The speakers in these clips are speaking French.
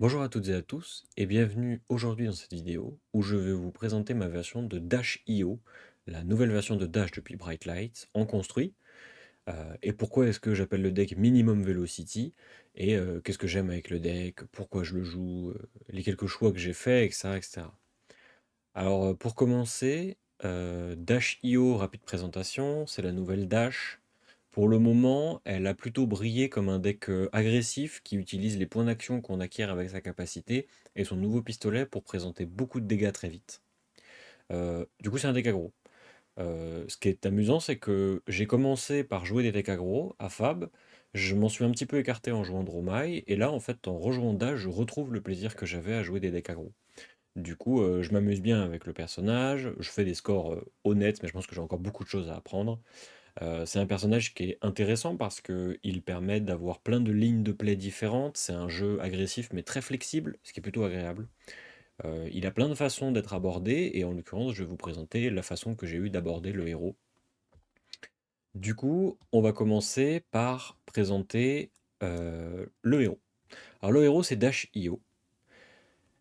Bonjour à toutes et à tous et bienvenue aujourd'hui dans cette vidéo où je vais vous présenter ma version de Dash.io, la nouvelle version de Dash depuis Bright Lights en construit. Et pourquoi est-ce que j'appelle le deck Minimum Velocity et qu'est-ce que j'aime avec le deck, pourquoi je le joue, les quelques choix que j'ai faits, etc. etc. Alors pour commencer, Dash.io, rapide présentation, c'est la nouvelle Dash. Pour le moment, elle a plutôt brillé comme un deck agressif qui utilise les points d'action qu'on acquiert avec sa capacité et son nouveau pistolet pour présenter beaucoup de dégâts très vite. Du coup, c'est un deck aggro. Ce qui est amusant, c'est que j'ai commencé par jouer des decks aggro à Fab, je m'en suis un petit peu écarté en jouant Dromai, et là, en fait, en rejoignant Dash, je retrouve le plaisir que j'avais à jouer des decks aggro. Du coup, je m'amuse bien avec le personnage, je fais des scores honnêtes, mais je pense que j'ai encore beaucoup de choses à apprendre. C'est un personnage qui est intéressant parce qu'il permet d'avoir plein de lignes de play différentes. C'est un jeu agressif mais très flexible, ce qui est plutôt agréable. Il a plein de façons d'être abordé et en l'occurrence, je vais vous présenter la façon que j'ai eu d'aborder le héros. Du coup, on va commencer par présenter le héros. Alors le héros, c'est Dash.io.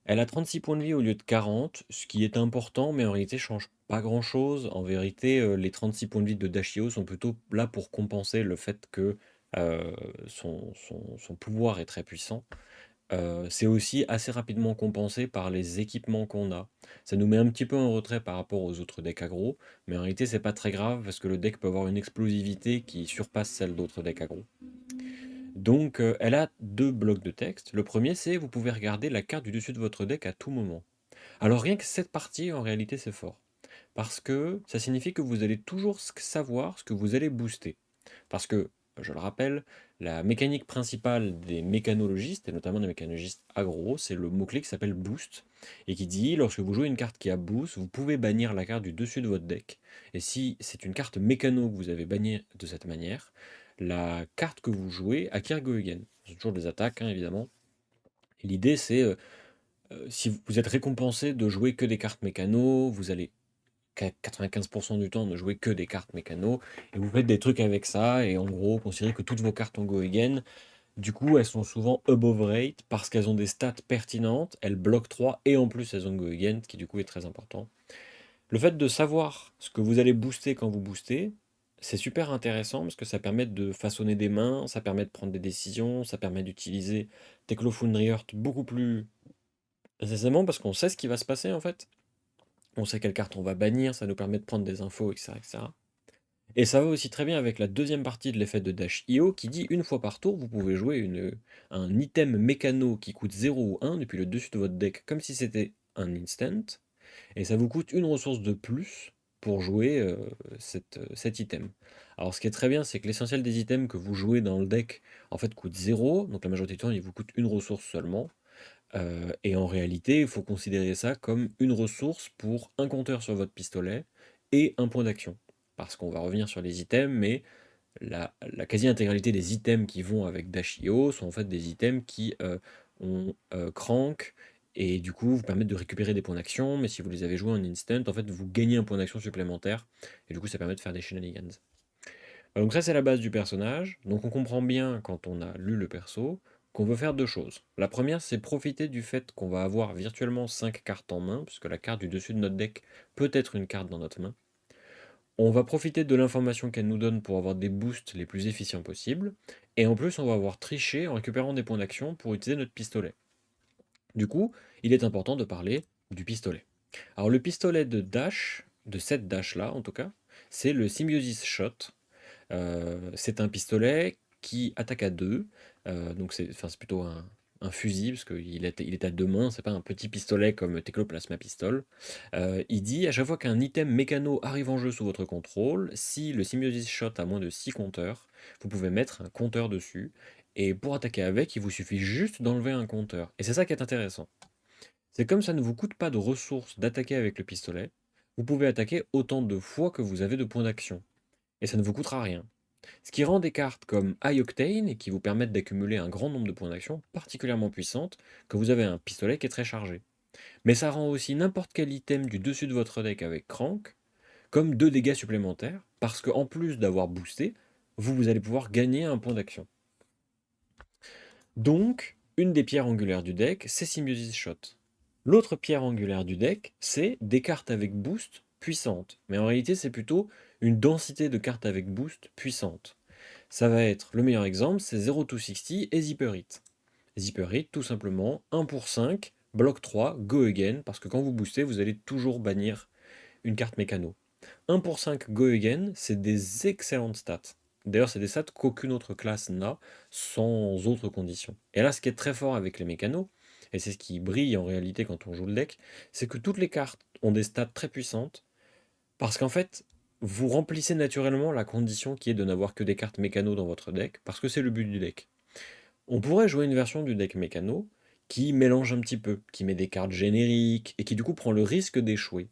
Elle a 36 points de vie au lieu de 40, ce qui est important, mais en réalité change pas grand-chose. En vérité, les 36 points de vie de Dashio sont plutôt là pour compenser le fait que son pouvoir est très puissant. C'est aussi assez rapidement compensé par les équipements qu'on a. Ça nous met un petit peu en retrait par rapport aux autres decks aggro, mais en réalité c'est pas très grave parce que le deck peut avoir une explosivité qui surpasse celle d'autres decks aggro. Donc, elle a deux blocs de texte. Le premier, c'est vous pouvez regarder la carte du dessus de votre deck à tout moment. Alors rien que cette partie, en réalité, c'est fort. Parce que ça signifie que vous allez toujours savoir ce que vous allez booster. Parce que, je le rappelle, la mécanique principale des mécanologistes, et notamment des mécanologistes aggro, c'est le mot-clé qui s'appelle boost, et qui dit, lorsque vous jouez une carte qui a boost, vous pouvez bannir la carte du dessus de votre deck. Et si c'est une carte mécano que vous avez bannie de cette manière, la carte que vous jouez acquiert Go Again. C'est toujours des attaques, hein, évidemment. L'idée, c'est si vous êtes récompensé de jouer que des cartes mécano, vous allez 95% du temps ne jouer que des cartes mécano, et vous faites des trucs avec ça, et en gros, considérez que toutes vos cartes ont Go Again. Du coup, elles sont souvent above rate parce qu'elles ont des stats pertinentes, elles bloquent 3 et en plus elles ont Go Again, ce qui du coup est très important. Le fait de savoir ce que vous allez booster quand vous boostez, c'est super intéressant parce que ça permet de façonner des mains, ça permet de prendre des décisions, ça permet d'utiliser Teklo Foundry Heart beaucoup plus aisément parce qu'on sait ce qui va se passer en fait. On sait quelle carte on va bannir, ça nous permet de prendre des infos, etc. etc. Et ça va aussi très bien avec la deuxième partie de l'effet de Dash.io qui dit une fois par tour, vous pouvez jouer un item mécano qui coûte 0 ou 1 depuis le dessus de votre deck comme si c'était un instant, et ça vous coûte une ressource de plus pour jouer cet item. Alors ce qui est très bien, c'est que l'essentiel des items que vous jouez dans le deck en fait coûte 0, donc la majorité du temps il vous coûte une ressource seulement. Et en réalité, il faut considérer ça comme une ressource pour un compteur sur votre pistolet et un point d'action. Parce qu'on va revenir sur les items, mais la quasi-intégralité des items qui vont avec Dash.io sont en fait des items qui ont crank et du coup vous permettent de récupérer des points d'action, mais si vous les avez joués en instant, en fait vous gagnez un point d'action supplémentaire et du coup ça permet de faire des shenanigans. Donc ça c'est la base du personnage, donc on comprend bien quand on a lu le perso qu'on veut faire deux choses. La première c'est profiter du fait qu'on va avoir virtuellement 5 cartes en main, puisque la carte du dessus de notre deck peut être une carte dans notre main. On va profiter de l'information qu'elle nous donne pour avoir des boosts les plus efficients possibles, et en plus on va avoir triché en récupérant des points d'action pour utiliser notre pistolet. Du coup, il est important de parler du pistolet. Alors le pistolet de Dash, de cette Dash là en tout cas, c'est le Symbiosis Shot. C'est un pistolet qui attaque à deux, donc c'est plutôt un fusil, parce qu'il est à deux mains, c'est pas un petit pistolet comme Tecloplasma Pistol. Il dit à chaque fois qu'un item mécano arrive en jeu sous votre contrôle, si le Symbiosis Shot a moins de 6 compteurs, vous pouvez mettre un compteur dessus, et pour attaquer avec, il vous suffit juste d'enlever un compteur. Et c'est ça qui est intéressant. C'est comme ça ne vous coûte pas de ressources d'attaquer avec le pistolet, vous pouvez attaquer autant de fois que vous avez de points d'action, et ça ne vous coûtera rien. Ce qui rend des cartes comme High Octane, et qui vous permettent d'accumuler un grand nombre de points d'action, particulièrement puissantes, que vous avez un pistolet qui est très chargé. Mais ça rend aussi n'importe quel item du dessus de votre deck avec Crank, comme 2 dégâts supplémentaires, parce qu'en plus d'avoir boosté, vous allez pouvoir gagner un point d'action. Donc, Une des pierres angulaires du deck, c'est Symbiosis Shot. L'autre pierre angulaire du deck, c'est des cartes avec boost puissantes. Mais en réalité, c'est plutôt une densité de cartes avec boost puissante. Ça va être, le meilleur exemple, c'est 0-2-60 et Zipper Hit. Zipper Hit, tout simplement, 1 pour 5, bloc 3, go again, parce que quand vous boostez, vous allez toujours bannir une carte mécano. 1 pour 5 go again, c'est des excellentes stats. D'ailleurs, c'est des stats qu'aucune autre classe n'a, sans autres conditions. Et là, ce qui est très fort avec les mécanos, et c'est ce qui brille en réalité quand on joue le deck, c'est que toutes les cartes ont des stats très puissantes, parce qu'en fait, vous remplissez naturellement la condition qui est de n'avoir que des cartes mécano dans votre deck, parce que c'est le but du deck. On pourrait jouer une version du deck mécano qui mélange un petit peu, qui met des cartes génériques, et qui du coup prend le risque d'échouer.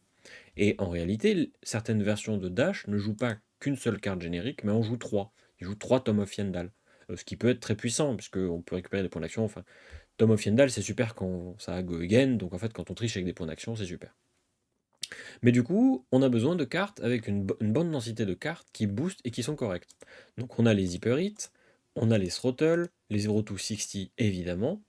Et en réalité, certaines versions de Dash ne jouent pas qu'une seule carte générique, mais en jouent trois. Ils jouent trois Tom of Yendal. Ce qui peut être très puissant, puisqu'on peut récupérer des points d'action. Enfin, Tom of Yendal, c'est super quand ça a Go Again, donc en fait, quand on triche avec des points d'action, c'est super. Mais du coup, on a besoin de cartes avec une bonne densité de cartes qui boostent et qui sont correctes. Donc on a les Zipper Hit, on a les Throttle, les 0-2-60 évidemment,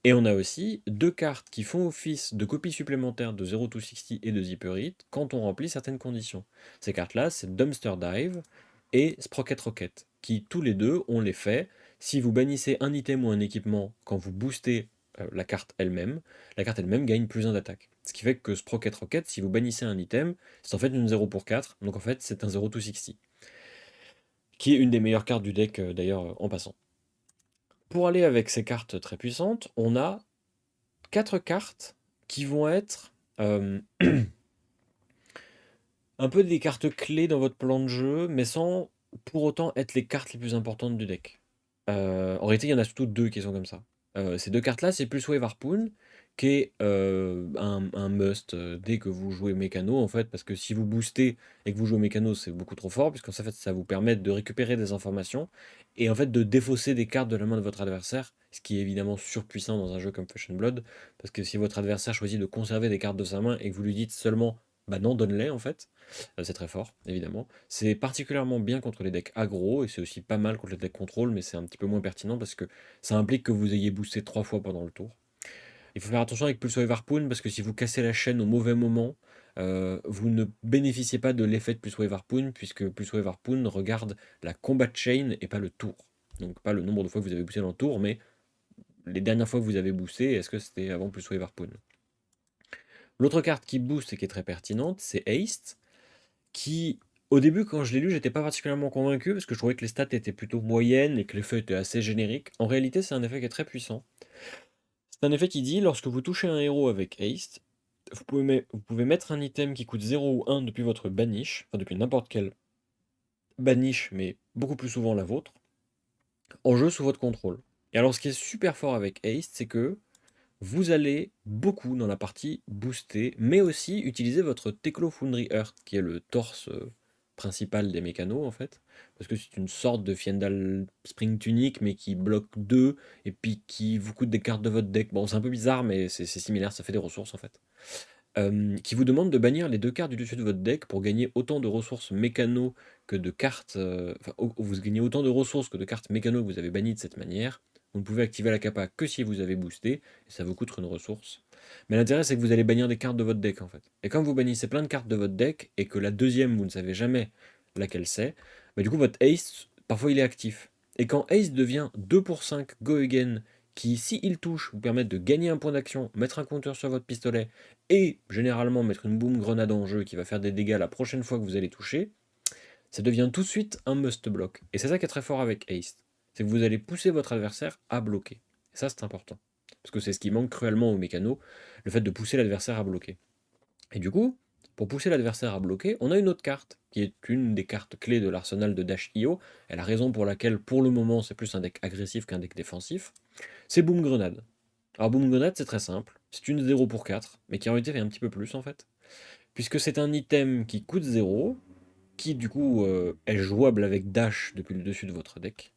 et on a aussi deux cartes qui font office de copies supplémentaires de 0-2-60 et de Zipper Hit quand on remplit certaines conditions. Ces cartes-là, c'est Dumpster Dive et Sprocket Rocket, qui tous les deux ont l'effet, si vous bannissez un item ou un équipement quand vous boostez la carte elle-même gagne plus 1 d'attaque. Ce qui fait que Sprocket Rocket, si vous bannissez un item, c'est en fait une 0 pour 4, donc en fait c'est un 0-2-60, qui est une des meilleures cartes du deck d'ailleurs en passant. Pour aller avec ces cartes très puissantes, on a 4 cartes qui vont être un peu des cartes clés dans votre plan de jeu, mais sans pour autant être les cartes les plus importantes du deck. En réalité, il y en a surtout deux qui sont comme ça. Ces deux cartes-là, c'est plus Wave Harpoon, qui est un must dès que vous jouez mécano, en fait, parce que si vous boostez et que vous jouez mécano, c'est beaucoup trop fort, puisqu'en fait, ça vous permet de récupérer des informations et en fait de défausser des cartes de la main de votre adversaire, ce qui est évidemment surpuissant dans un jeu comme Flesh and Blood, parce que si votre adversaire choisit de conserver des cartes de sa main et que vous lui dites seulement bah non, donne-les en fait, c'est très fort, évidemment. C'est particulièrement bien contre les decks aggro, et c'est aussi pas mal contre les decks contrôle, mais c'est un petit peu moins pertinent parce que ça implique que vous ayez boosté 3 fois pendant le tour. Il faut faire attention avec Pulse Wave Harpoon, parce que si vous cassez la chaîne au mauvais moment, vous ne bénéficiez pas de l'effet de Pulse Wave Harpoon, puisque Pulse Wave Harpoon regarde la combat chain et pas le tour. Donc pas le nombre de fois que vous avez boosté dans le tour, mais les dernières fois que vous avez boosté, est-ce que c'était avant Pulse Wave Harpoon? L'autre carte qui booste et qui est très pertinente, c'est Haste, qui, au début, quand je l'ai lu, j'étais pas particulièrement convaincu parce que je trouvais que les stats étaient plutôt moyennes et que l'effet était assez générique. En réalité, c'est un effet qui est très puissant. C'est un effet qui dit, lorsque vous touchez un héros avec Haste, vous pouvez mettre un item qui coûte 0 ou 1 depuis votre banish, enfin depuis n'importe quel banish, mais beaucoup plus souvent la vôtre, en jeu sous votre contrôle. Et alors, ce qui est super fort avec Haste, c'est que vous allez beaucoup dans la partie booster, mais aussi utiliser votre Teklo Foundry Earth, qui est le torse principal des mécanos en fait, parce que c'est une sorte de Fiendal Spring Tunic, mais qui bloque 2, et puis qui vous coûte des cartes de votre deck. Bon, c'est un peu bizarre, mais c'est similaire, ça fait des ressources en fait. Qui vous demande de bannir les deux cartes du dessus de votre deck pour gagner autant de ressources mécano que de cartes. Enfin, vous gagnez autant de ressources que de cartes mécano que vous avez bannies de cette manière. Vous ne pouvez activer la capa que si vous avez boosté, et ça vous coûte une ressource. Mais l'intérêt, c'est que vous allez bannir des cartes de votre deck en fait. Et quand vous bannissez plein de cartes de votre deck, et que la deuxième, vous ne savez jamais laquelle c'est, bah du coup, votre Ace, parfois il est actif. Et quand Ace devient 2 pour 5 Go Again, qui, si il touche, vous permettent de gagner un point d'action, mettre un counter sur votre pistolet, et généralement mettre une boom grenade en jeu qui va faire des dégâts la prochaine fois que vous allez toucher, ça devient tout de suite un must block. Et c'est ça qui est très fort avec Haste. C'est que vous allez pousser votre adversaire à bloquer. Et ça, c'est important. Parce que c'est ce qui manque cruellement au mécano, le fait de pousser l'adversaire à bloquer. Et du coup, pour pousser l'adversaire à bloquer, on a une autre carte, qui est une des cartes clés de l'arsenal de Dash.io, et la raison pour laquelle, pour le moment, c'est plus un deck agressif qu'un deck défensif, c'est Boom Grenade. Alors Boom Grenade, c'est très simple, c'est une 0 pour 4, mais qui en réalité fait un petit peu plus en fait, puisque c'est un item qui coûte 0, qui du coup est jouable avec Dash depuis le dessus de votre deck,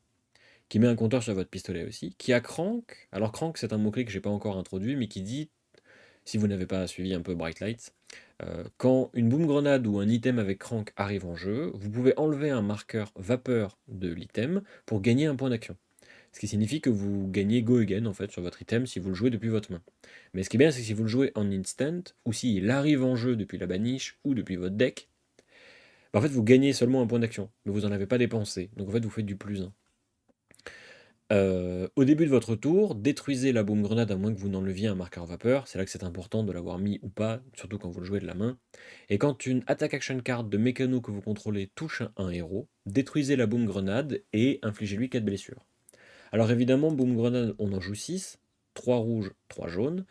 qui met un compteur sur votre pistolet aussi, qui a Crank. Alors Crank, c'est un mot-clé que j'ai pas encore introduit, mais qui dit, si vous n'avez pas suivi un peu Bright Light, quand une boom grenade ou un item avec Crank arrive en jeu, vous pouvez enlever un marqueur vapeur de l'item pour gagner un point d'action. Ce qui signifie que vous gagnez Go Again en fait sur votre item si vous le jouez depuis votre main. Mais ce qui est bien, c'est que si vous le jouez en instant, ou s'il arrive en jeu depuis la baniche ou depuis votre deck, bah, en fait vous gagnez seulement un point d'action, mais vous n'en avez pas dépensé. Donc en fait vous faites du plus 1. Au début de votre tour, détruisez la boom grenade à moins que vous n'enleviez un marqueur vapeur. C'est là que c'est important de l'avoir mis ou pas, surtout quand vous le jouez de la main. Et quand une attack action card de mécano que vous contrôlez touche un héros, détruisez la boom grenade et infligez-lui 4 blessures. Alors évidemment, boom grenade, on en joue 6, 3 rouges, 3 jaunes.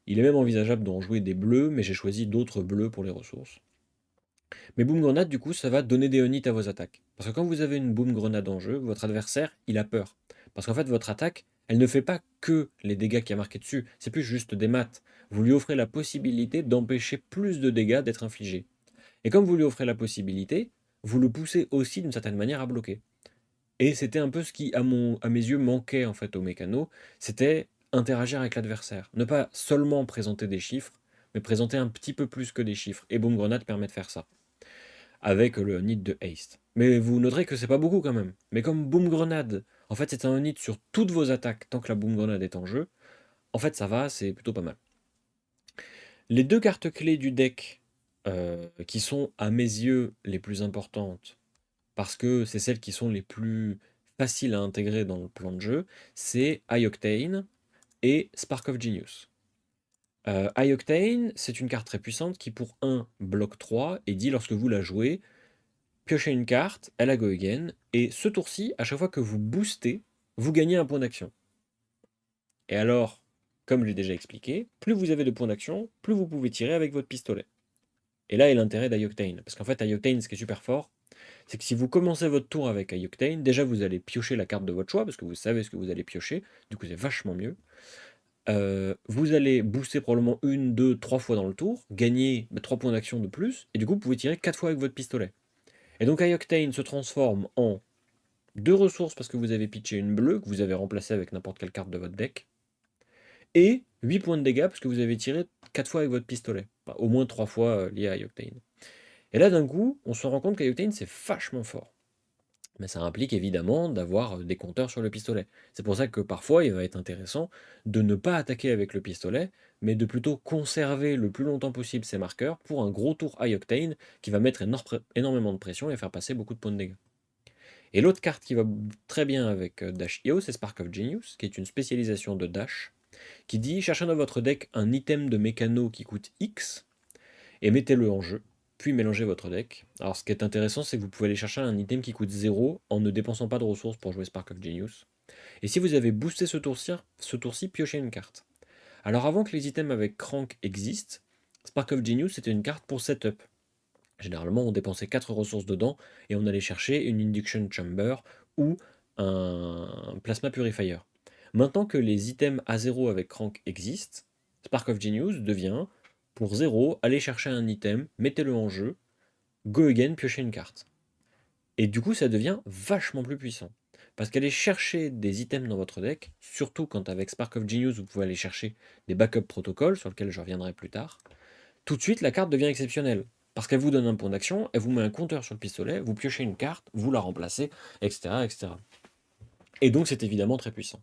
Il est même envisageable d'en jouer des bleus, mais j'ai choisi d'autres bleus pour les ressources. Mais boom grenade, du coup, ça va donner des units à vos attaques. Parce que quand vous avez une boom grenade en jeu, votre adversaire, il a peur. Parce qu'en fait, votre attaque, elle ne fait pas que les dégâts qu'il y a marqués dessus, c'est plus juste des maths. Vous lui offrez la possibilité d'empêcher plus de dégâts d'être infligés. Et comme vous lui offrez la possibilité, vous le poussez aussi d'une certaine manière à bloquer. Et c'était un peu ce qui, à mes yeux, manquait en fait au mécano, c'était interagir avec l'adversaire. Ne pas seulement présenter des chiffres, mais présenter un petit peu plus que des chiffres. Et Boom Grenade permet de faire ça avec le nid de haste. Mais vous noterez que c'est pas beaucoup quand même. Mais comme Boom Grenade, en fait c'est un nid sur toutes vos attaques tant que la Boom Grenade est en jeu, en fait ça va, c'est plutôt pas mal. Les deux cartes clés du deck qui sont à mes yeux les plus importantes, parce que c'est celles qui sont les plus faciles à intégrer dans le plan de jeu, c'est High Octane et Spark of Genius. High Octane, c'est une carte très puissante qui pour 1 bloque 3 et dit lorsque vous la jouez, piochez une carte, elle a Go Again, et ce tour-ci, à chaque fois que vous boostez, vous gagnez un point d'action. Et alors, comme je l'ai déjà expliqué, plus vous avez de points d'action, plus vous pouvez tirer avec votre pistolet. Et là est l'intérêt d'Ioctane, parce qu'en fait Ioctane, ce qui est super fort, c'est que si vous commencez votre tour avec Ioctane, déjà vous allez piocher la carte de votre choix, parce que vous savez ce que vous allez piocher, du coup c'est vachement mieux. Vous allez booster probablement 1, 2, 3 fois dans le tour, gagner 3 points d'action de plus, et du coup vous pouvez tirer 4 fois avec votre pistolet. Et donc Ioctane se transforme en 2 ressources parce que vous avez pitché une bleue, que vous avez remplacée avec n'importe quelle carte de votre deck, et 8 points de dégâts parce que vous avez tiré 4 fois avec votre pistolet. Enfin, au moins 3 fois lié à Ioctane. Et là, d'un coup, on se rend compte qu'Ioctane, c'est vachement fort. Mais ça implique évidemment d'avoir des compteurs sur le pistolet. C'est pour ça que parfois, il va être intéressant de ne pas attaquer avec le pistolet, mais de plutôt conserver le plus longtemps possible ses marqueurs pour un gros tour Ioctane qui va mettre énormément de pression et faire passer beaucoup de points de dégâts. Et l'autre carte qui va très bien avec Dash.io, c'est Spark of Genius, qui est une spécialisation de Dash, qui dit cherchez dans votre deck un item de mécano qui coûte X et mettez-le en jeu, puis mélangez votre deck. Alors ce qui est intéressant, c'est que vous pouvez aller chercher un item qui coûte 0 en ne dépensant pas de ressources pour jouer Spark of Genius. Et si vous avez boosté ce tour-ci, piochez une carte. Alors avant que les items avec Crank existent, Spark of Genius c'était une carte pour setup. Généralement, on dépensait 4 ressources dedans et on allait chercher une Induction Chamber ou un Plasma Purifier. Maintenant que les items à 0 avec Crank existent, Spark of Genius devient, pour 0, aller chercher un item, mettez-le en jeu, go again, piochez une carte. Et du coup, ça devient vachement plus puissant. Parce qu'aller chercher des items dans votre deck, surtout quand avec Spark of Genius, vous pouvez aller chercher des backup protocoles, sur lesquels je reviendrai plus tard, tout de suite, la carte devient exceptionnelle. Parce qu'elle vous donne un point d'action, elle vous met un compteur sur le pistolet, vous piochez une carte, vous la remplacez, etc. etc. Et donc c'est évidemment très puissant.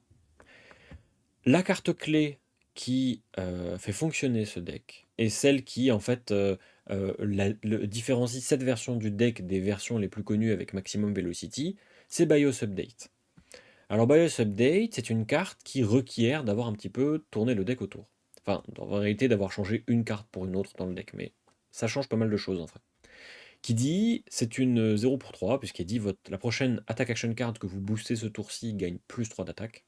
La carte clé qui fait fonctionner ce deck, est celle qui en fait différencie cette version du deck des versions les plus connues avec Maximum Velocity, c'est BIOS Update. Alors BIOS Update, c'est une carte qui requiert d'avoir un petit peu tourné le deck autour. Enfin, en réalité, d'avoir changé une carte pour une autre dans le deck, mais ça change pas mal de choses en fait. Qui dit, c'est une 0 pour 3, puisqu'il dit la prochaine attack action card que vous boostez ce tour-ci gagne plus 3 d'attaque.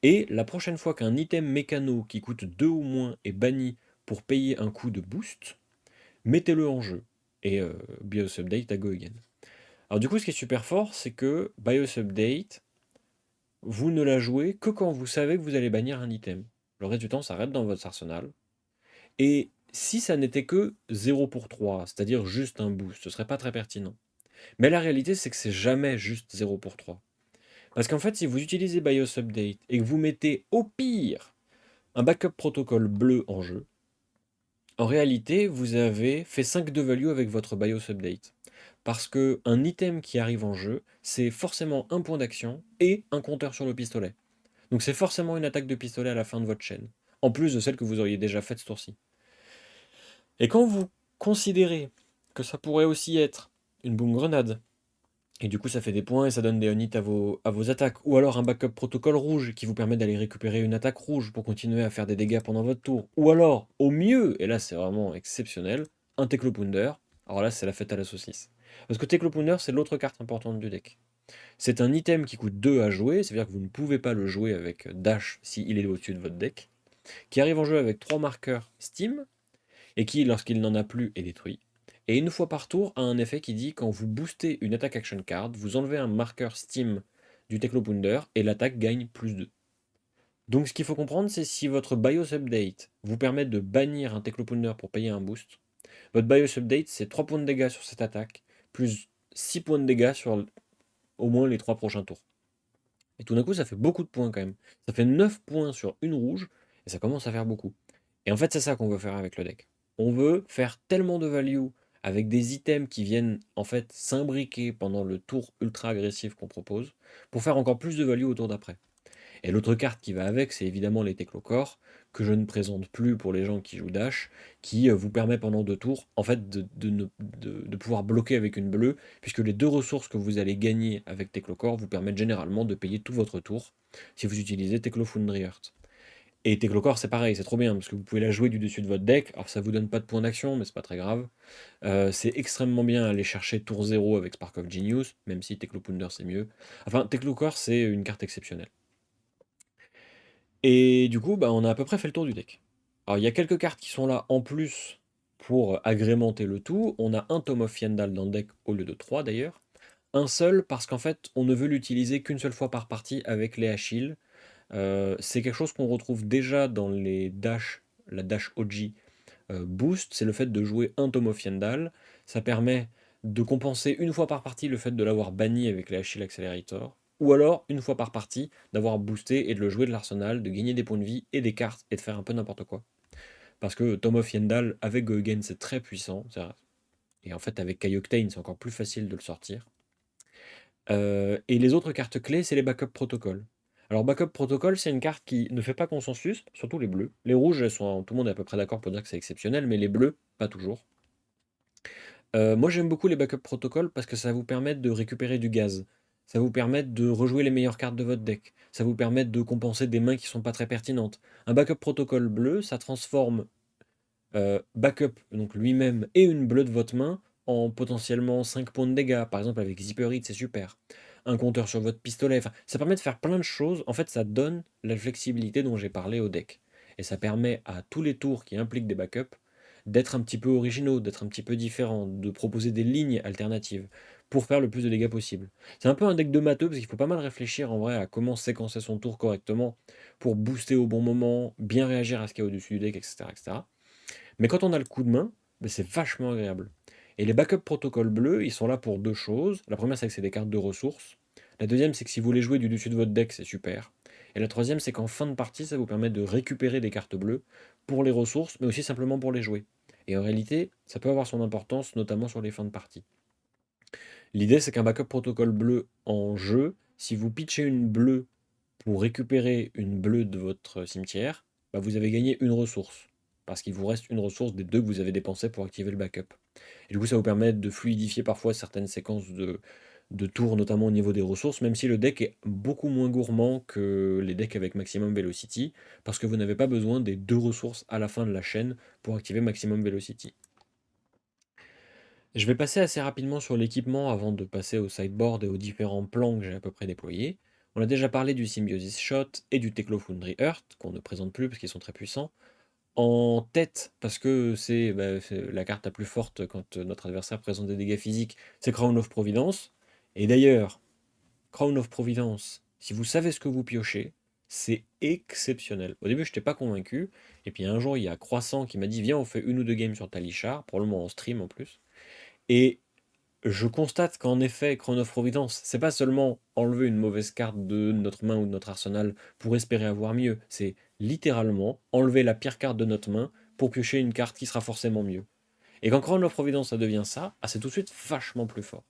Et la prochaine fois qu'un item mécano qui coûte 2 ou moins est banni pour payer un coup de boost, mettez-le en jeu. Et BIOS Update à go again. Alors du coup, ce qui est super fort, c'est que BIOS Update, vous ne la jouez que quand vous savez que vous allez bannir un item. Le reste du temps, ça reste dans votre arsenal. Et si ça n'était que 0 pour 3, c'est-à-dire juste un boost, ce serait pas très pertinent. Mais la réalité, c'est que c'est jamais juste 0 pour 3. Parce qu'en fait, si vous utilisez BIOS Update et que vous mettez au pire un backup protocole bleu en jeu, en réalité, vous avez fait 5 de value avec votre BIOS Update. Parce que un item qui arrive en jeu, c'est forcément un point d'action et un compteur sur le pistolet. Donc c'est forcément une attaque de pistolet à la fin de votre chaîne, en plus de celle que vous auriez déjà faite ce tour-ci. Et quand vous considérez que ça pourrait aussi être une boom grenade, et du coup ça fait des points et ça donne des units à vos attaques, ou alors un backup protocole rouge qui vous permet d'aller récupérer une attaque rouge pour continuer à faire des dégâts pendant votre tour, ou alors, au mieux, et là c'est vraiment exceptionnel, un Teklo-Pounder, alors là c'est la fête à la saucisse. Parce que Teklo-Pounder c'est l'autre carte importante du deck. C'est un item qui coûte 2 à jouer, c'est-à-dire que vous ne pouvez pas le jouer avec Dash s'il est au-dessus de votre deck, qui arrive en jeu avec 3 marqueurs Steam, et qui, lorsqu'il n'en a plus, est détruit. Et une fois par tour, a un effet qui dit quand vous boostez une attaque action card, vous enlevez un marqueur Steam du Teklo-Pounder et l'attaque gagne +2. Donc ce qu'il faut comprendre, c'est si votre BIOS Update vous permet de bannir un Teklo-Pounder pour payer un boost, votre BIOS Update c'est 3 points de dégâts sur cette attaque, plus 6 points de dégâts sur au moins les 3 prochains tours. Et tout d'un coup, ça fait beaucoup de points quand même. Ça fait 9 points sur une rouge, et ça commence à faire beaucoup. Et en fait, c'est ça qu'on veut faire avec le deck. On veut faire tellement de value avec des items qui viennent en fait s'imbriquer pendant le tour ultra agressif qu'on propose, pour faire encore plus de value au tour d'après. Et l'autre carte qui va avec, c'est évidemment les Techlocores, que je ne présente plus pour les gens qui jouent Dash, qui vous permet pendant 2 tours, en fait, de pouvoir bloquer avec une bleue, puisque les 2 ressources que vous allez gagner avec Techlocore vous permettent généralement de payer tout votre tour, si vous utilisez Techlo Foundry Heart. Et Techlocore, c'est pareil, c'est trop bien, parce que vous pouvez la jouer du dessus de votre deck, alors ça vous donne pas de points d'action, mais c'est pas très grave. C'est extrêmement bien à aller chercher tour 0 avec Spark of Genius, même si Techlopounder c'est mieux. Enfin, Techlocore, c'est une carte exceptionnelle. Et du coup, bah, on a à peu près fait le tour du deck. Alors, il y a quelques cartes qui sont là en plus pour agrémenter le tout. On a un Tome of Fyendal dans le deck au lieu de 3 d'ailleurs. Un seul parce qu'en fait, on ne veut l'utiliser qu'une seule fois par partie avec les Achilles. C'est quelque chose qu'on retrouve déjà dans les Dash, la Dash OG Boost, c'est le fait de jouer un Tome of Fyendal. Ça permet de compenser une fois par partie le fait de l'avoir banni avec les Achilles Accelerator. Ou alors, une fois par partie, d'avoir boosté et de le jouer de l'arsenal, de gagner des points de vie et des cartes et de faire un peu n'importe quoi. Parce que Tome of Yendal avec Goegen c'est très puissant. Et en fait avec Kaioctane c'est encore plus facile de le sortir. Et les autres cartes clés c'est les backup protocoles. Alors backup protocol c'est une carte qui ne fait pas consensus, surtout les bleus. Les rouges tout le monde est à peu près d'accord pour dire que c'est exceptionnel, mais les bleus pas toujours. Moi j'aime beaucoup les backup protocoles parce que ça vous permet de récupérer du gaz. Ça vous permet de rejouer les meilleures cartes de votre deck. Ça vous permet de compenser des mains qui sont pas très pertinentes. Un backup protocole bleu, ça transforme backup, donc lui-même, et une bleue de votre main en potentiellement 5 points de dégâts. Par exemple avec Zipper Hit, c'est super. Un compteur sur votre pistolet. Enfin, ça permet de faire plein de choses. En fait, ça donne la flexibilité dont j'ai parlé au deck. Et ça permet à tous les tours qui impliquent des backups d'être un petit peu originaux, d'être un petit peu différents, de proposer des lignes alternatives pour faire le plus de dégâts possible. C'est un peu un deck de matheux parce qu'il faut pas mal réfléchir en vrai à comment séquencer son tour correctement pour booster au bon moment, bien réagir à ce qu'il y a au-dessus du deck, etc., etc. Mais quand on a le coup de main, ben, c'est vachement agréable. Et les backup protocoles bleus, ils sont là pour deux choses. La première, c'est que c'est des cartes de ressources. La deuxième, c'est que si vous les jouez du dessus de votre deck, c'est super. Et la troisième, c'est qu'en fin de partie, ça vous permet de récupérer des cartes bleues pour les ressources, mais aussi simplement pour les jouer. Et en réalité, ça peut avoir son importance, notamment sur les fins de partie. L'idée, c'est qu'un backup protocole bleu en jeu, si vous pitchez une bleue pour récupérer une bleue de votre cimetière, bah vous avez gagné une ressource. Parce qu'il vous reste une ressource des deux que vous avez dépensées pour activer le backup. Et du coup, ça vous permet de fluidifier parfois certaines séquences de tours, notamment au niveau des ressources, même si le deck est beaucoup moins gourmand que les decks avec Maximum Velocity, parce que vous n'avez pas besoin des deux ressources à la fin de la chaîne pour activer Maximum Velocity. Je vais passer assez rapidement sur l'équipement avant de passer au sideboard et aux différents plans que j'ai à peu près déployés. On a déjà parlé du Symbiosis Shot et du Teklo Foundry Earth, qu'on ne présente plus parce qu'ils sont très puissants. En tête, parce que c'est la carte la plus forte quand notre adversaire présente des dégâts physiques, c'est Crown of Providence. Et d'ailleurs, Crown of Providence, si vous savez ce que vous piochez, c'est exceptionnel. Au début, je n'étais pas convaincu, et puis un jour, il y a Croissant qui m'a dit viens, on fait une ou deux games sur Talishar, probablement en stream en plus. Et je constate qu'en effet, Crown of Providence, c'est pas seulement enlever une mauvaise carte de notre main ou de notre arsenal pour espérer avoir mieux, c'est littéralement enlever la pire carte de notre main pour piocher une carte qui sera forcément mieux. Et quand Crown of Providence ça devient ça, ah, c'est tout de suite vachement plus fort.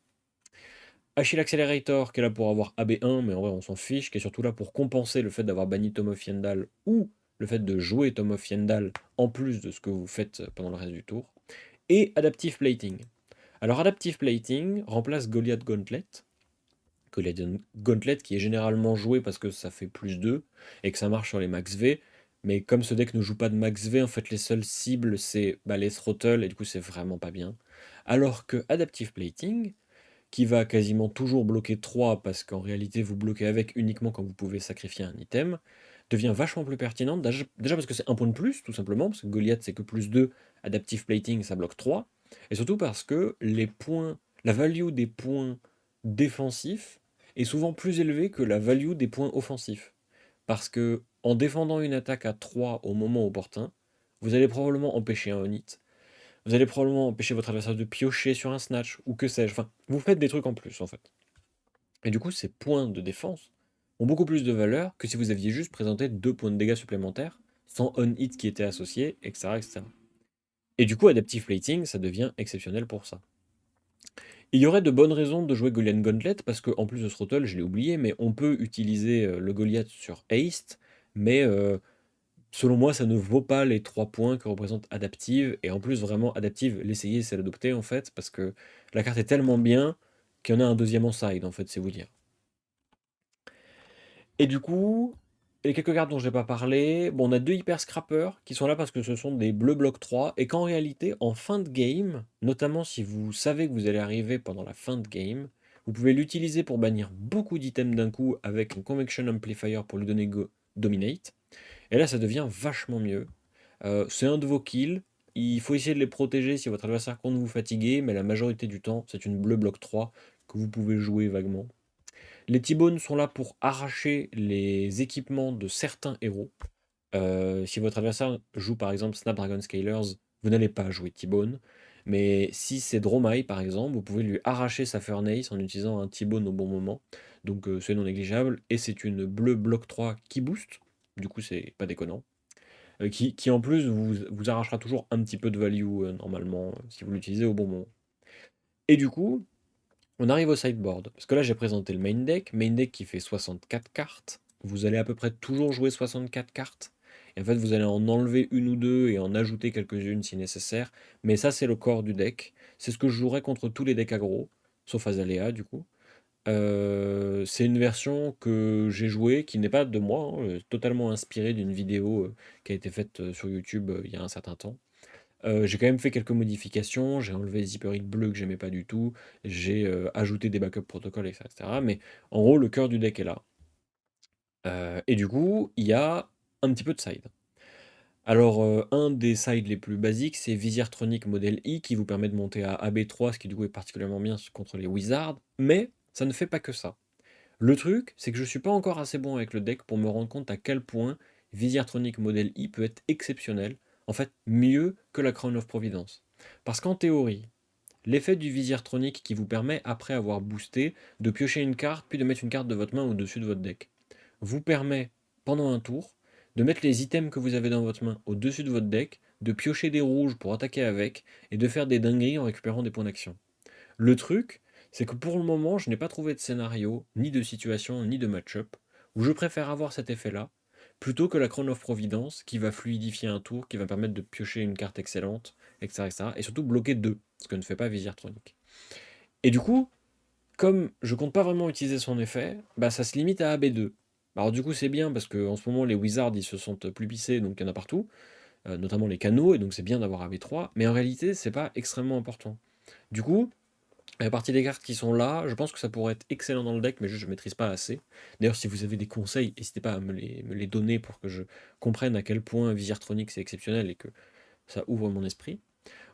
Achille Accelerator qui est là pour avoir AB1, mais en vrai on s'en fiche, qui est surtout là pour compenser le fait d'avoir banni Tom of Yendal ou le fait de jouer Tom of Yendal en plus de ce que vous faites pendant le reste du tour. Et Adaptive Plating. Alors Adaptive Plating remplace Goliath Gauntlet. Goliath Gauntlet qui est généralement joué parce que ça fait plus 2 et que ça marche sur les max V. Mais comme ce deck ne joue pas de max V, en fait les seules cibles c'est les Throttle et du coup c'est vraiment pas bien. Alors que Adaptive Plating, qui va quasiment toujours bloquer 3 parce qu'en réalité vous bloquez avec uniquement quand vous pouvez sacrifier un item, devient vachement plus pertinente. Déjà parce que c'est un point de plus, tout simplement, parce que Goliath c'est que plus 2, Adaptive Plating ça bloque 3, et surtout parce que les points, la value des points défensifs est souvent plus élevée que la value des points offensifs. Parce que en défendant une attaque à 3 au moment opportun, vous allez probablement empêcher un hit, vous allez probablement empêcher votre adversaire de piocher sur un snatch, ou que sais-je. Enfin, vous faites des trucs en plus, en fait. Et du coup, ces points de défense ont beaucoup plus de valeur que si vous aviez juste présenté 2 points de dégâts supplémentaires, sans on-hit qui était associé, etc., etc. Et du coup, Adaptive Plating, ça devient exceptionnel pour ça. Il y aurait de bonnes raisons de jouer Goliath Gauntlet, parce qu'en plus de Throttle, je l'ai oublié, mais on peut utiliser le Goliath sur Haste, mais selon moi, ça ne vaut pas les 3 points que représente Adaptive. Et en plus, vraiment, Adaptive, l'essayer, c'est l'adopter, en fait, parce que la carte est tellement bien qu'il y en a un deuxième en side, en fait, c'est vous dire. Et du coup, les quelques cartes dont je n'ai pas parlé, bon, on a 2 Hyper Scrappers qui sont là parce que ce sont des bleus bloc 3, et qu'en réalité, en fin de game, notamment si vous savez que vous allez arriver pendant la fin de game, vous pouvez l'utiliser pour bannir beaucoup d'items d'un coup avec un Convection Amplifier pour lui donner Dominate. Et là, ça devient vachement mieux. C'est un de vos kills. Il faut essayer de les protéger si votre adversaire compte vous fatiguer, mais la majorité du temps, c'est une bleue bloc 3 que vous pouvez jouer vaguement. Les T-Bones sont là pour arracher les équipements de certains héros. Si votre adversaire joue par exemple Snapdragon Scalers, vous n'allez pas jouer T-Bone. Mais si c'est Dromai par exemple, vous pouvez lui arracher sa Furnace en utilisant un T-Bone au bon moment. Donc c'est non négligeable. Et c'est une bleue bloc 3 qui booste. Du coup, c'est pas déconnant. Qui en plus vous arrachera toujours un petit peu de value normalement si vous l'utilisez au bon moment. Et du coup, on arrive au sideboard. Parce que là, j'ai présenté le main deck qui fait 64 cartes. Vous allez à peu près toujours jouer 64 cartes. Et en fait, vous allez en enlever une ou deux et en ajouter quelques-unes si nécessaire. Mais ça, c'est le corps du deck. C'est ce que je jouerai contre tous les decks aggro, sauf Azalea du coup. C'est une version que j'ai jouée, qui n'est pas de moi, hein, totalement inspirée d'une vidéo qui a été faite sur YouTube il y a un certain temps. J'ai quand même fait quelques modifications, j'ai enlevé les Hyper Hit bleus que j'aimais pas du tout, j'ai ajouté des backup protocoles, etc. Mais en gros, le cœur du deck est là. Et du coup, il y a un petit peu de side. Alors, un des sides les plus basiques, c'est Visiertronic Model I, qui vous permet de monter à AB3, ce qui du coup est particulièrement bien contre les Wizards, mais ça ne fait pas que ça. Le truc, c'est que je suis pas encore assez bon avec le deck pour me rendre compte à quel point Visiertronic Model I peut être exceptionnel, en fait mieux que la Crown of Providence. Parce qu'en théorie, l'effet du Visiertronic qui vous permet, après avoir boosté, de piocher une carte, puis de mettre une carte de votre main au-dessus de votre deck, vous permet, pendant un tour, de mettre les items que vous avez dans votre main au-dessus de votre deck, de piocher des rouges pour attaquer avec, et de faire des dingueries en récupérant des points d'action. Le truc, c'est que pour le moment, je n'ai pas trouvé de scénario, ni de situation, ni de match-up, où je préfère avoir cet effet-là, plutôt que la Crown of Providence, qui va fluidifier un tour, qui va permettre de piocher une carte excellente, etc. etc. et surtout bloquer 2, ce que ne fait pas Visiertronic. Et du coup, comme je compte pas vraiment utiliser son effet, bah ça se limite à AB2. Alors du coup c'est bien parce qu'en ce moment les Wizards ils se sentent plus pissés, donc il y en a partout, notamment les canaux, et donc c'est bien d'avoir AB3, mais en réalité c'est pas extrêmement important. Du coup, la partie des cartes qui sont là, je pense que ça pourrait être excellent dans le deck, mais juste je ne maîtrise pas assez. D'ailleurs, si vous avez des conseils, n'hésitez pas à me les donner pour que je comprenne à quel point Visiertronic c'est exceptionnel et que ça ouvre mon esprit.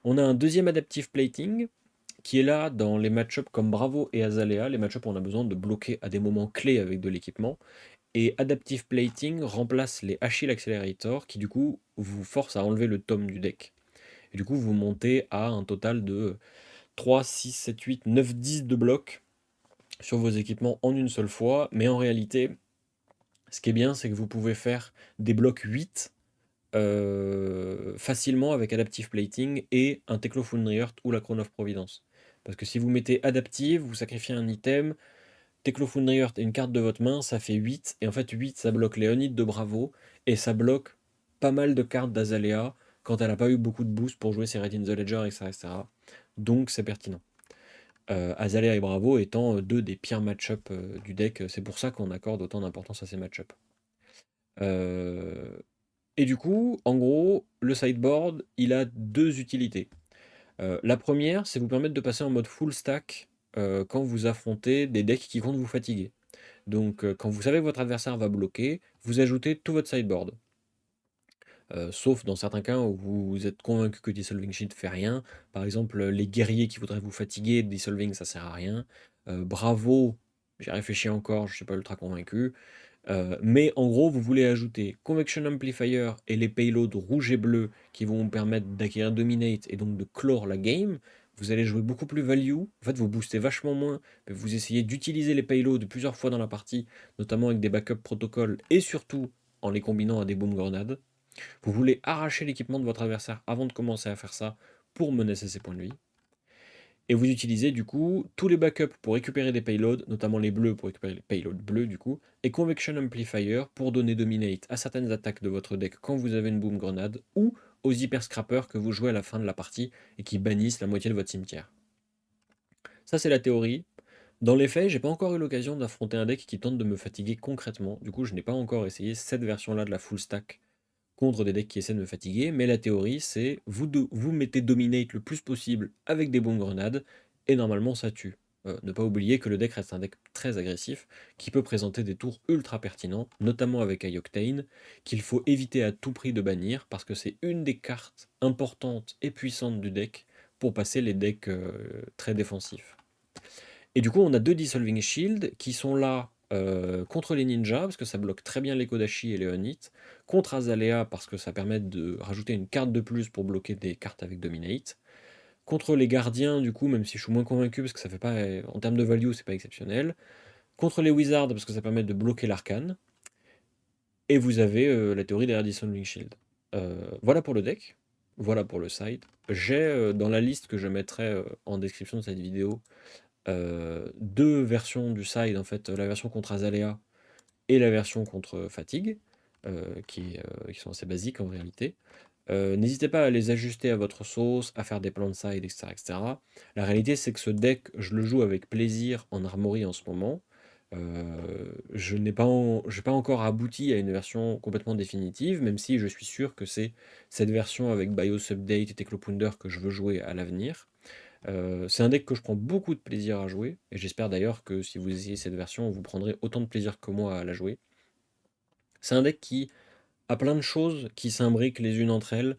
On a un deuxième Adaptive Plating qui est là dans les match-ups comme Bravo et Azalea, les match-ups où on a besoin de bloquer à des moments clés avec de l'équipement. Et Adaptive Plating remplace les Achille Accelerator qui du coup vous forcent à enlever le tome du deck. Et du coup vous montez à un total de 3, 6, 7, 8, 9, 10 de blocs sur vos équipements en une seule fois. Mais en réalité, ce qui est bien, c'est que vous pouvez faire des blocs 8 facilement avec Adaptive Plating et un Teclofundry Earth ou la Crown of Providence. Parce que si vous mettez Adaptive, vous sacrifiez un item, Teclofundry Earth et une carte de votre main, ça fait 8. Et en fait, 8, ça bloque Léonide de Bravo. Et ça bloque pas mal de cartes d'Azalea quand elle n'a pas eu beaucoup de boost pour jouer ses Red in the Ledger, etc. etc. Donc c'est pertinent. Azalea et Bravo étant deux des pires match-up du deck. C'est pour ça qu'on accorde autant d'importance à ces match-up. Et du coup, en gros, le sideboard, il a deux utilités. La première, c'est vous permettre de passer en mode full stack quand vous affrontez des decks qui comptent vous fatiguer. Donc, quand vous savez que votre adversaire va bloquer, vous ajoutez tout votre sideboard. Sauf dans certains cas où vous êtes convaincu que Dissolving Shield fait rien. Par exemple, les guerriers qui voudraient vous fatiguer, Dissolving ça sert à rien. Bravo, j'ai réfléchi encore, je suis pas ultra convaincu. Mais en gros, vous voulez ajouter Convection Amplifier et les payloads rouge et bleu qui vont vous permettre d'acquérir Dominate et donc de clore la game. Vous allez jouer beaucoup plus value. En fait, vous boostez vachement moins. Mais vous essayez d'utiliser les payloads plusieurs fois dans la partie, notamment avec des backup protocoles et surtout en les combinant à des boom grenades. Vous voulez arracher l'équipement de votre adversaire avant de commencer à faire ça pour menacer ses points de vie. Et vous utilisez du coup tous les backups pour récupérer des payloads, notamment les bleus pour récupérer les payloads bleus du coup, et Convection Amplifier pour donner Dominate à certaines attaques de votre deck quand vous avez une boom grenade, ou aux Hyper Scrappers que vous jouez à la fin de la partie et qui bannissent la moitié de votre cimetière. Ça c'est la théorie. Dans les faits, j'ai pas encore eu l'occasion d'affronter un deck qui tente de me fatiguer concrètement, du coup je n'ai pas encore essayé cette version-là de la full stack contre des decks qui essaient de me fatiguer, mais la théorie c'est vous mettez Dominate le plus possible avec des bombes grenades, et normalement ça tue. Ne pas oublier que le deck reste un deck très agressif, qui peut présenter des tours ultra pertinents, notamment avec Ioctane, qu'il faut éviter à tout prix de bannir, parce que c'est une des cartes importantes et puissantes du deck pour passer les decks très défensifs. Et du coup, on a deux Dissolving Shield qui sont là contre les ninjas, parce que ça bloque très bien les Kodashi et les Onit, contre Azalea, parce que ça permet de rajouter une carte de plus pour bloquer des cartes avec Dominate, contre les gardiens, du coup, même si je suis moins convaincu, parce que ça fait pas, en termes de value, c'est pas exceptionnel, contre les Wizards, parce que ça permet de bloquer l'arcane, et vous avez la théorie derrière Dissolving Shield. Voilà pour le deck, voilà pour le side. J'ai dans la liste que je mettrai en description de cette vidéo, deux versions du side, en fait, la version contre Azalea et la version contre Fatigue, qui sont assez basiques en réalité. N'hésitez pas à les ajuster à votre sauce, à faire des plans de side, etc., etc. La réalité, c'est que ce deck, je le joue avec plaisir en armory en ce moment. Je n'ai pas, j'ai pas encore abouti à une version complètement définitive, même si je suis sûr que c'est cette version avec BIOS Update et Teclopounder que je veux jouer à l'avenir. C'est un deck que je prends beaucoup de plaisir à jouer, et j'espère d'ailleurs que si vous essayez cette version, vous prendrez autant de plaisir que moi à la jouer. C'est un deck qui a plein de choses qui s'imbriquent les unes entre elles,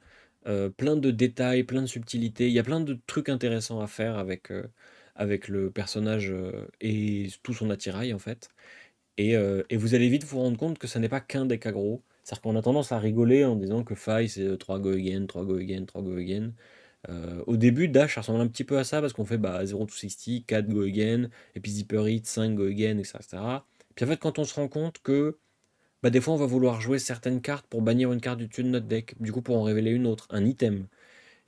plein de détails, plein de subtilités. Il y a plein de trucs intéressants à faire avec le personnage et tout son attirail en fait. Et vous allez vite vous rendre compte que ça n'est pas qu'un deck aggro. C'est-à-dire qu'on a tendance à rigoler en disant que Faille c'est 3 go again, 3 go again, 3 go again. Au début, Dash ça ressemble un petit peu à ça parce qu'on fait 0 to 60, 4 go again, et puis Zipper Hit, 5 go again, etc., etc. Puis en fait, quand on se rend compte que des fois on va vouloir jouer certaines cartes pour bannir une carte du dessus de notre deck, du coup pour en révéler une autre, un item,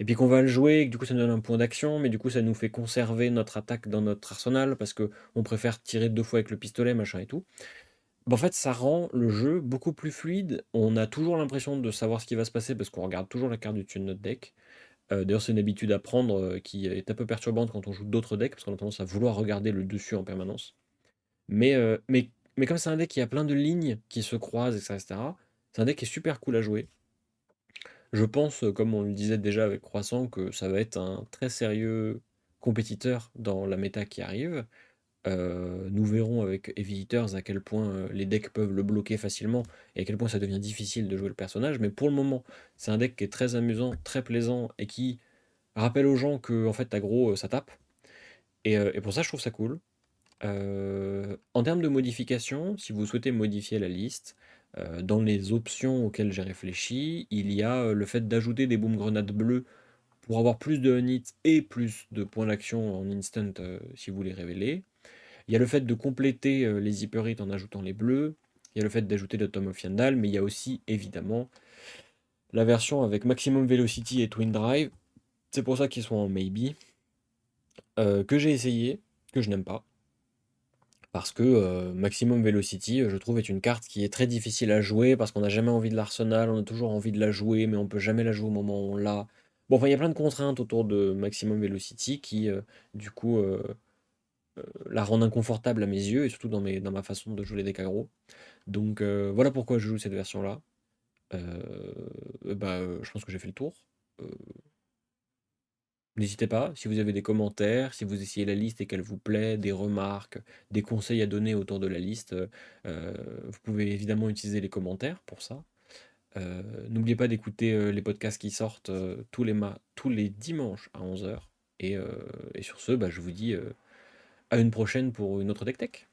et puis qu'on va le jouer, et que du coup ça nous donne un point d'action, mais du coup ça nous fait conserver notre attaque dans notre arsenal parce que on préfère tirer deux fois avec le pistolet, machin et tout. En fait, ça rend le jeu beaucoup plus fluide. On a toujours l'impression de savoir ce qui va se passer parce qu'on regarde toujours la carte du dessus de notre deck. D'ailleurs, c'est une habitude à prendre qui est un peu perturbante quand on joue d'autres decks, parce qu'on a tendance à vouloir regarder le dessus en permanence. Mais, euh, mais, mais comme c'est un deck qui a plein de lignes qui se croisent, etc., etc., c'est un deck qui est super cool à jouer. Je pense, comme on le disait déjà avec Croissant, que ça va être un très sérieux compétiteur dans la méta qui arrive. Nous verrons avec Heavy Hitters à quel point les decks peuvent le bloquer facilement et à quel point ça devient difficile de jouer le personnage. Mais pour le moment, c'est un deck qui est très amusant, très plaisant et qui rappelle aux gens que en fait aggro ça tape. Et pour ça, je trouve ça cool. En termes de modification, si vous souhaitez modifier la liste, dans les options auxquelles j'ai réfléchi, il y a le fait d'ajouter des boom grenades bleues pour avoir plus de units et plus de points d'action en instant si vous les révélez. Il y a le fait de compléter les hyper hits en ajoutant les bleus. Il y a le fait d'ajouter le Tome of Yandal, mais il y a aussi évidemment la version avec Maximum Velocity et Twin Drive, c'est pour ça qu'ils sont en maybe, que j'ai essayé, que je n'aime pas. Parce que Maximum Velocity, je trouve, est une carte qui est très difficile à jouer parce qu'on n'a jamais envie de l'arsenal, on a toujours envie de la jouer, mais on peut jamais la jouer au moment où on l'a. Bon, enfin, il y a plein de contraintes autour de Maximum Velocity qui, du coup, la rendent inconfortable à mes yeux et surtout dans ma façon de jouer les decks aggro. Donc voilà pourquoi je joue cette version-là. Je pense que j'ai fait le tour. Euh, N'hésitez pas, si vous avez des commentaires, si vous essayez la liste et qu'elle vous plaît, des remarques, des conseils à donner autour de la liste, vous pouvez évidemment utiliser les commentaires pour ça. N'oubliez pas d'écouter les podcasts qui sortent tous les dimanches à 11 h. Et sur ce, je vous dis à une prochaine pour une autre Deck Tech.